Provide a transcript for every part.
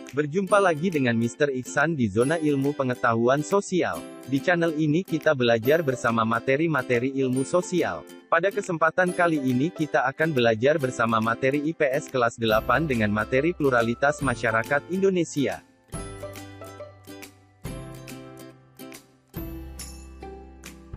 Berjumpa lagi dengan Mr. Ihsan di Zona Ilmu Pengetahuan Sosial. Di channel ini kita belajar bersama materi-materi ilmu sosial. Pada kesempatan kali ini kita akan belajar bersama materi IPS kelas 8 dengan materi pluralitas masyarakat Indonesia.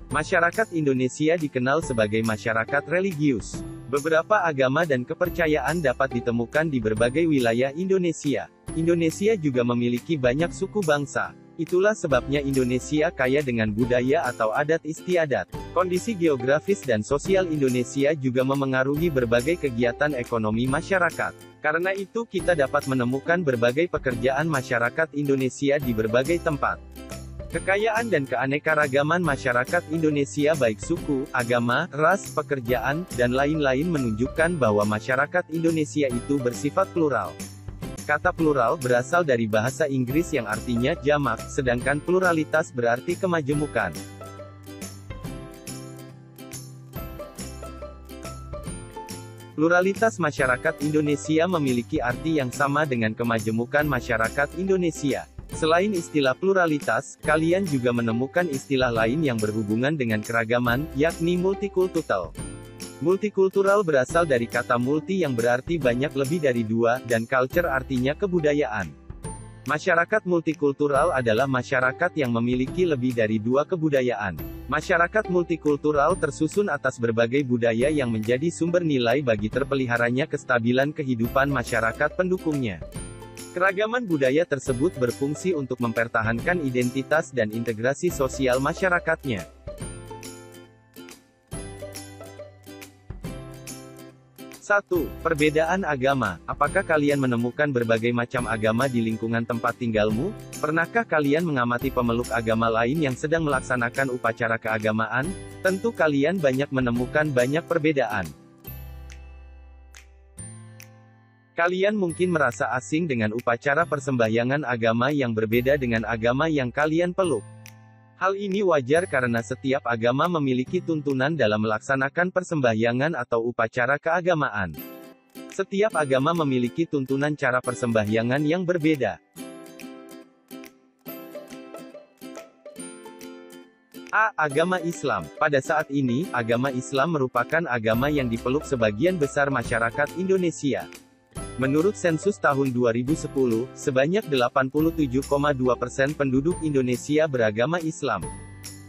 Masyarakat Indonesia dikenal sebagai masyarakat religius. Beberapa agama dan kepercayaan dapat ditemukan di berbagai wilayah Indonesia. Indonesia juga memiliki banyak suku bangsa. Itulah sebabnya Indonesia kaya dengan budaya atau adat istiadat. Kondisi geografis dan sosial Indonesia juga memengaruhi berbagai kegiatan ekonomi masyarakat. Karena itu kita dapat menemukan berbagai pekerjaan masyarakat Indonesia di berbagai tempat. Kekayaan dan keanekaragaman masyarakat Indonesia baik suku, agama, ras, pekerjaan, dan lain-lain menunjukkan bahwa masyarakat Indonesia itu bersifat plural. Kata plural berasal dari bahasa Inggris yang artinya jamak, sedangkan pluralitas berarti kemajemukan. Pluralitas masyarakat Indonesia memiliki arti yang sama dengan kemajemukan masyarakat Indonesia. Selain istilah pluralitas, kalian juga menemukan istilah lain yang berhubungan dengan keragaman, yakni multikultural. Multikultural berasal dari kata multi yang berarti banyak lebih dari dua, dan culture artinya kebudayaan. Masyarakat multikultural adalah masyarakat yang memiliki lebih dari dua kebudayaan. Masyarakat multikultural tersusun atas berbagai budaya yang menjadi sumber nilai bagi terpeliharanya kestabilan kehidupan masyarakat pendukungnya. Keragaman budaya tersebut berfungsi untuk mempertahankan identitas dan integrasi sosial masyarakatnya. Satu, perbedaan agama. Apakah kalian menemukan berbagai macam agama di lingkungan tempat tinggalmu? Pernahkah kalian mengamati pemeluk agama lain yang sedang melaksanakan upacara keagamaan? Tentu kalian banyak menemukan banyak perbedaan. Kalian mungkin merasa asing dengan upacara persembahyangan agama yang berbeda dengan agama yang kalian peluk. Hal ini wajar karena setiap agama memiliki tuntunan dalam melaksanakan persembahyangan atau upacara keagamaan. Setiap agama memiliki tuntunan cara persembahyangan yang berbeda. A. Agama Islam. Pada saat ini, agama Islam merupakan agama yang dipeluk sebagian besar masyarakat Indonesia. Menurut sensus tahun 2010, sebanyak 87,2% penduduk Indonesia beragama Islam.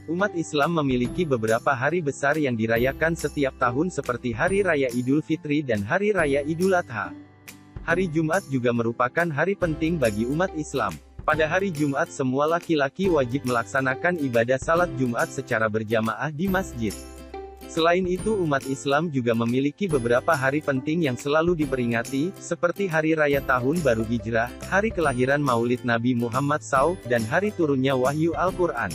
Umat Islam memiliki beberapa hari besar yang dirayakan setiap tahun seperti Hari Raya Idul Fitri dan Hari Raya Idul Adha. Hari Jumat juga merupakan hari penting bagi umat Islam. Pada hari Jumat semua laki-laki wajib melaksanakan ibadah salat Jumat secara berjamaah di masjid. Selain itu umat Islam juga memiliki beberapa hari penting yang selalu diperingati, seperti Hari Raya Tahun Baru Hijrah, Hari Kelahiran Maulid Nabi Muhammad SAW, dan Hari Turunnya Wahyu Al-Quran.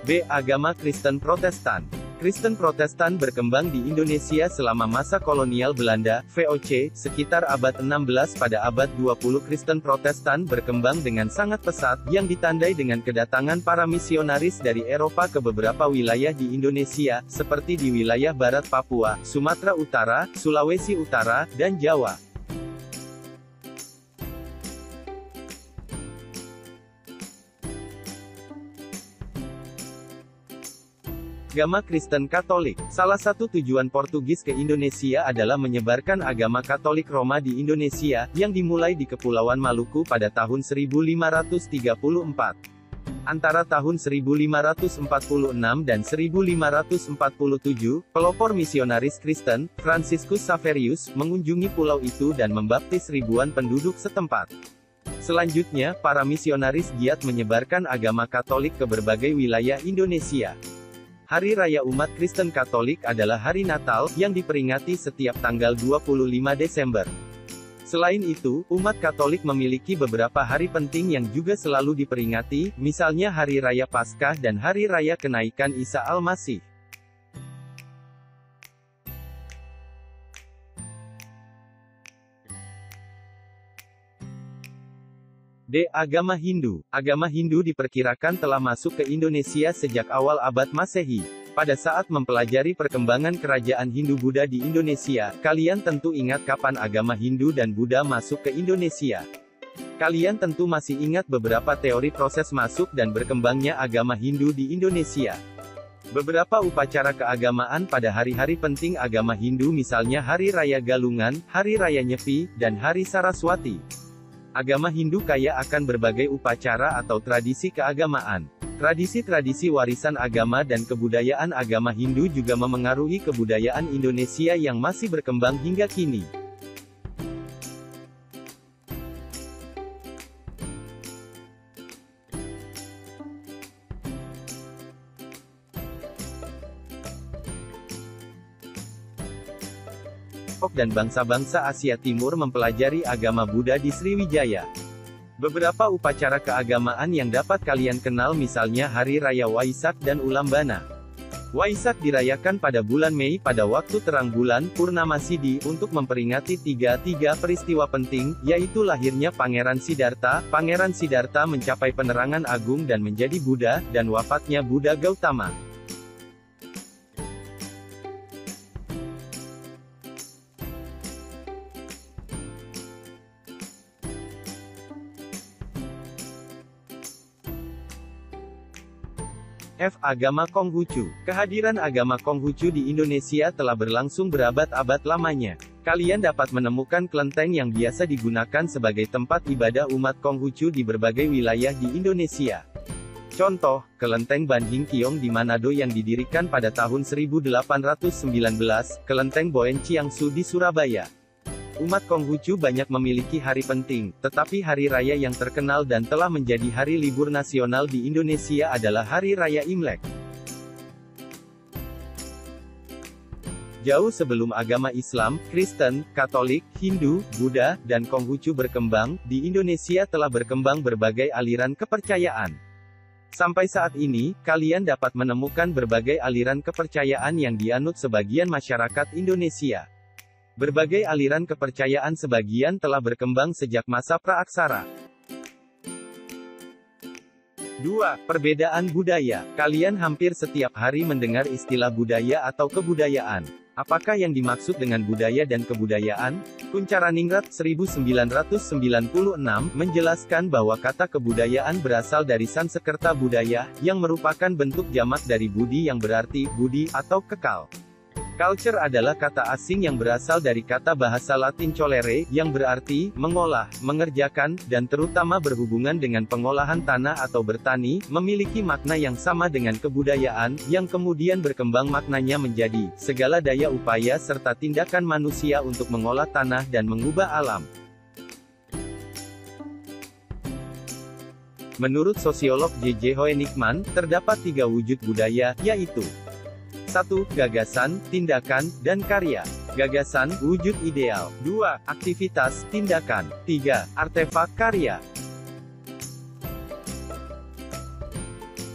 B. Agama Kristen Protestan. Kristen Protestan berkembang di Indonesia selama masa kolonial Belanda, VOC, sekitar abad 16. Pada abad 20 Kristen Protestan berkembang dengan sangat pesat, yang ditandai dengan kedatangan para misionaris dari Eropa ke beberapa wilayah di Indonesia, seperti di wilayah barat Papua, Sumatera Utara, Sulawesi Utara, dan Jawa. Agama Kristen Katolik. Salah satu tujuan Portugis ke Indonesia adalah menyebarkan agama Katolik Roma di Indonesia, yang dimulai di Kepulauan Maluku pada tahun 1534. Antara tahun 1546 dan 1547, pelopor misionaris Kristen, Franciscus Xaverius, mengunjungi pulau itu dan membaptis ribuan penduduk setempat. Selanjutnya, para misionaris giat menyebarkan agama Katolik ke berbagai wilayah Indonesia. Hari Raya Umat Kristen Katolik adalah hari Natal, yang diperingati setiap tanggal 25 Desember. Selain itu, umat Katolik memiliki beberapa hari penting yang juga selalu diperingati, misalnya Hari Raya Paskah dan Hari Raya Kenaikan Isa Al-Masih. D. Agama Hindu. Agama Hindu diperkirakan telah masuk ke Indonesia sejak awal abad Masehi. Pada saat mempelajari perkembangan kerajaan Hindu-Buddha di Indonesia, kalian tentu ingat kapan agama Hindu dan Buddha masuk ke Indonesia. Kalian tentu masih ingat beberapa teori proses masuk dan berkembangnya agama Hindu di Indonesia. Beberapa upacara keagamaan pada hari-hari penting agama Hindu misalnya Hari Raya Galungan, Hari Raya Nyepi, dan Hari Saraswati. Agama Hindu kaya akan berbagai upacara atau tradisi keagamaan. Tradisi-tradisi warisan agama dan kebudayaan agama Hindu juga memengaruhi kebudayaan Indonesia yang masih berkembang hingga kini. Dan bangsa-bangsa Asia Timur mempelajari agama Buddha di Sriwijaya. Beberapa upacara keagamaan yang dapat kalian kenal misalnya Hari Raya Waisak dan Ulambana. Waisak dirayakan pada bulan Mei pada waktu terang bulan Purnamasidi untuk memperingati tiga peristiwa penting, yaitu lahirnya Pangeran Siddhartha. Pangeran Siddhartha mencapai penerangan agung dan menjadi Buddha, dan wafatnya Buddha Gautama. Agama Konghucu. Kehadiran agama Konghucu di Indonesia telah berlangsung berabad-abad lamanya. Kalian dapat menemukan kelenteng yang biasa digunakan sebagai tempat ibadah umat Konghucu di berbagai wilayah di Indonesia. Contoh, Kelenteng Banhing Kiong di Manado yang didirikan pada tahun 1819, Kelenteng Boen Ciangsu di Surabaya. Umat Konghucu banyak memiliki hari penting, tetapi hari raya yang terkenal dan telah menjadi hari libur nasional di Indonesia adalah Hari Raya Imlek. Jauh sebelum agama Islam, Kristen, Katolik, Hindu, Buddha, dan Konghucu berkembang, di Indonesia telah berkembang berbagai aliran kepercayaan. Sampai saat ini, kalian dapat menemukan berbagai aliran kepercayaan yang dianut sebagian masyarakat Indonesia. Berbagai aliran kepercayaan sebagian telah berkembang sejak masa praaksara. 2. Perbedaan budaya. Kalian hampir setiap hari mendengar istilah budaya atau kebudayaan. Apakah yang dimaksud dengan budaya dan kebudayaan? Kuncharaningrat 1996 menjelaskan bahwa kata kebudayaan berasal dari Sanskerta budaya, yang merupakan bentuk jamak dari budi yang berarti budi atau kekal. Culture adalah kata asing yang berasal dari kata bahasa Latin colere, yang berarti mengolah, mengerjakan, dan terutama berhubungan dengan pengolahan tanah atau bertani, memiliki makna yang sama dengan kebudayaan, yang kemudian berkembang maknanya menjadi segala daya upaya serta tindakan manusia untuk mengolah tanah dan mengubah alam. Menurut sosiolog J.J. Hoenigman, terdapat 3 wujud budaya, yaitu 1. Gagasan, tindakan, dan karya. Gagasan, wujud ideal. 2. Aktivitas, tindakan. 3. Artefak karya.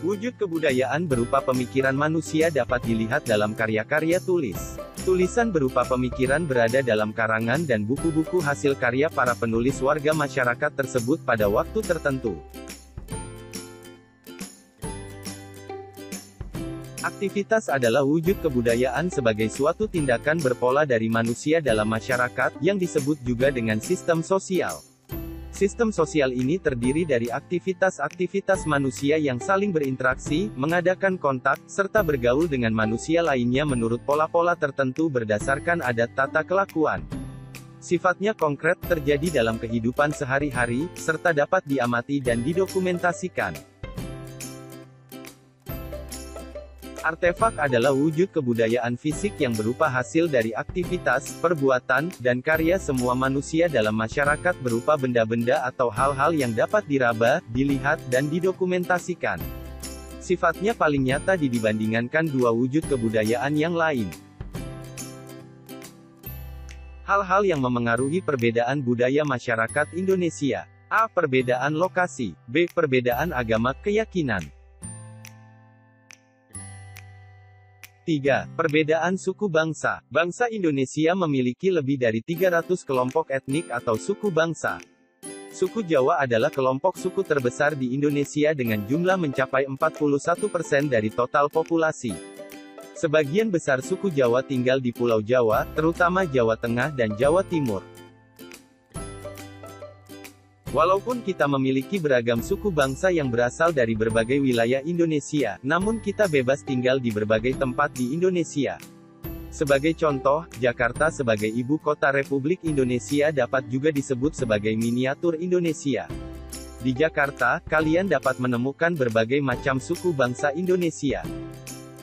Wujud kebudayaan berupa pemikiran manusia dapat dilihat dalam karya-karya tulis. Tulisan berupa pemikiran berada dalam karangan dan buku-buku hasil karya para penulis warga masyarakat tersebut pada waktu tertentu. Aktivitas adalah wujud kebudayaan sebagai suatu tindakan berpola dari manusia dalam masyarakat, yang disebut juga dengan sistem sosial. Sistem sosial ini terdiri dari aktivitas-aktivitas manusia yang saling berinteraksi, mengadakan kontak, serta bergaul dengan manusia lainnya menurut pola-pola tertentu berdasarkan adat tata kelakuan. Sifatnya konkret, terjadi dalam kehidupan sehari-hari, serta dapat diamati dan didokumentasikan. Artefak adalah wujud kebudayaan fisik yang berupa hasil dari aktivitas, perbuatan, dan karya semua manusia dalam masyarakat berupa benda-benda atau hal-hal yang dapat diraba, dilihat, dan didokumentasikan. Sifatnya paling nyata dibandingkan 2 wujud kebudayaan yang lain. Hal-hal yang memengaruhi perbedaan budaya masyarakat Indonesia. A. Perbedaan lokasi. B. Perbedaan agama, keyakinan. 3. Perbedaan suku bangsa. Bangsa Indonesia memiliki lebih dari 300 kelompok etnik atau suku bangsa. Suku Jawa adalah kelompok suku terbesar di Indonesia dengan jumlah mencapai 41% dari total populasi. Sebagian besar suku Jawa tinggal di Pulau Jawa, terutama Jawa Tengah dan Jawa Timur. Walaupun kita memiliki beragam suku bangsa yang berasal dari berbagai wilayah Indonesia, namun kita bebas tinggal di berbagai tempat di Indonesia. Sebagai contoh, Jakarta sebagai ibu kota Republik Indonesia dapat juga disebut sebagai miniatur Indonesia. Di Jakarta, kalian dapat menemukan berbagai macam suku bangsa Indonesia.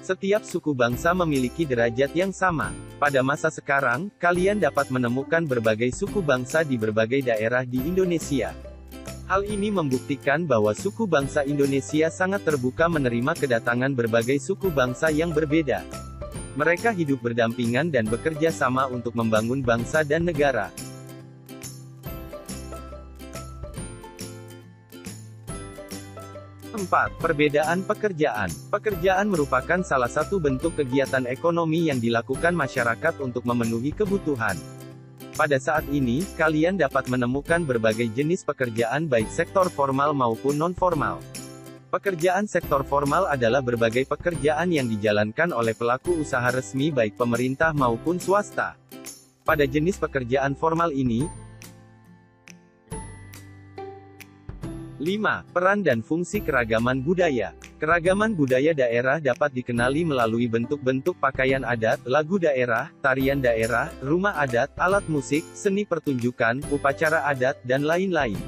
Setiap suku bangsa memiliki derajat yang sama. Pada masa sekarang, kalian dapat menemukan berbagai suku bangsa di berbagai daerah di Indonesia. Hal ini membuktikan bahwa suku bangsa Indonesia sangat terbuka menerima kedatangan berbagai suku bangsa yang berbeda. Mereka hidup berdampingan dan bekerja sama untuk membangun bangsa dan negara. 4. Perbedaan pekerjaan. Pekerjaan merupakan salah satu bentuk kegiatan ekonomi yang dilakukan masyarakat untuk memenuhi kebutuhan. Pada saat ini, kalian dapat menemukan berbagai jenis pekerjaan baik sektor formal maupun non-formal. Pekerjaan sektor formal adalah berbagai pekerjaan yang dijalankan oleh pelaku usaha resmi baik pemerintah maupun swasta. Pada jenis pekerjaan formal ini, 5. Peran dan fungsi keragaman budaya. Keragaman budaya daerah dapat dikenali melalui bentuk-bentuk pakaian adat, lagu daerah, tarian daerah, rumah adat, alat musik, seni pertunjukan, upacara adat, dan lain-lain.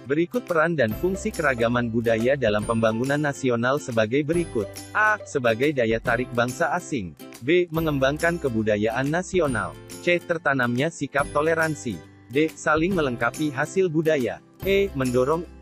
Berikut peran dan fungsi keragaman budaya dalam pembangunan nasional sebagai berikut. A. Sebagai daya tarik bangsa asing. B. Mengembangkan kebudayaan nasional. C. Tertanamnya sikap toleransi. D. Saling melengkapi hasil budaya. E. Mendorong